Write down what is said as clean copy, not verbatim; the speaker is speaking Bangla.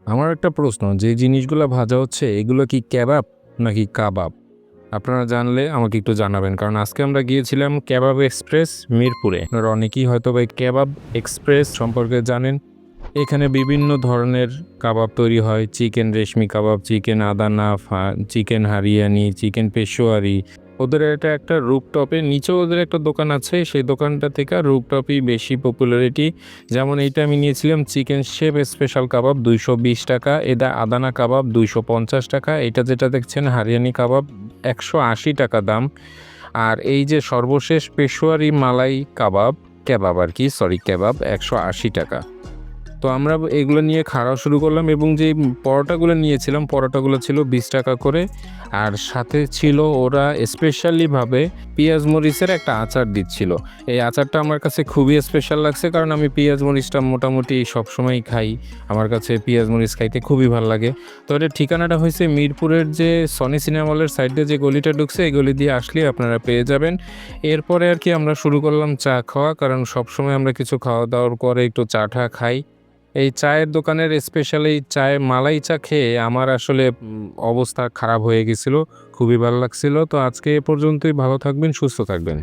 আমার একটা প্রশ্ন, যে জিনিসগুলা ভাজা হচ্ছে এগুলো কি কেবাব নাকি কাবাব? আপনারা জানলে আমাকে একটু জানাবেন। কারণ আজকে আমরা গিয়েছিলাম কেবাব এক্সপ্রেস মিরপুরে। আপনারা অনেকেই হয়তোবা এই কেবাব এক্সপ্রেস সম্পর্কে জানেন। এখানে বিভিন্ন ধরনের কাবাব তৈরি হয়। চিকেন রেশমি কাবাব, চিকেন আদানা, চিকেন হারিয়ানি, চিকেন পেশোয়ারি। ওদের এটা একটা রুফটপে নিচেও ওদের একটা দোকান আছে। সেই দোকানটা থেকে রুফটপই বেশি পপুলারিটি। যেমন এইটা আমি নিয়েছিলাম চিকেন শেফ স্পেশাল কাবাব 220 টাকা। এটা আদানা কাবাব 250 টাকা। এটা যেটা দেখছেন হারিয়ানি কাবাব 180 টাকা দাম। আর এই যে সর্বশেষ পেশোয়ারি মালাই কাবাব, কেবাব আর কি, সরি কেবাব 180 টাকা। তো আমরা এগুলো নিয়ে খাওয়া শুরু করলাম এবং যে পরোটাগুলো নিয়েছিলাম, পরোটাগুলো ছিল 20 টাকা করে। আর সাথে ছিল ওরা স্পেশালিভাবে পেঁয়াজ মরিচের একটা আচার দিচ্ছিল। এই আচারটা আমার কাছে খুবই স্পেশাল লাগছে, কারণ আমি পেঁয়াজ মরিচটা মোটামুটি সবসময়ই খাই। আমার কাছে পেঁয়াজ মরিচ খাইতে খুবই ভালো লাগে। তো এটার ঠিকানাটা হয়েছে মিরপুরের যে সনি সিনেমা হলের সাইডে যে গলিটা ঢুকছে, এই গলি দিয়ে আসলে আপনারা পেয়ে যাবেন। এরপরে আর কি আমরা শুরু করলাম চা খাওয়া, কারণ সবসময় আমরা কিছু খাওয়া দাওয়ার পরে একটু চা টা খাই। এই চায়ের দোকানের স্পেশালি চায়ে মালাই চা খেয়ে আমার আসলে অবস্থা খারাপ হয়ে গেছিল। খুবই ভালো লাগছিল। তো আজকে এ পর্যন্তই। ভালো থাকবেন, সুস্থ থাকবেন।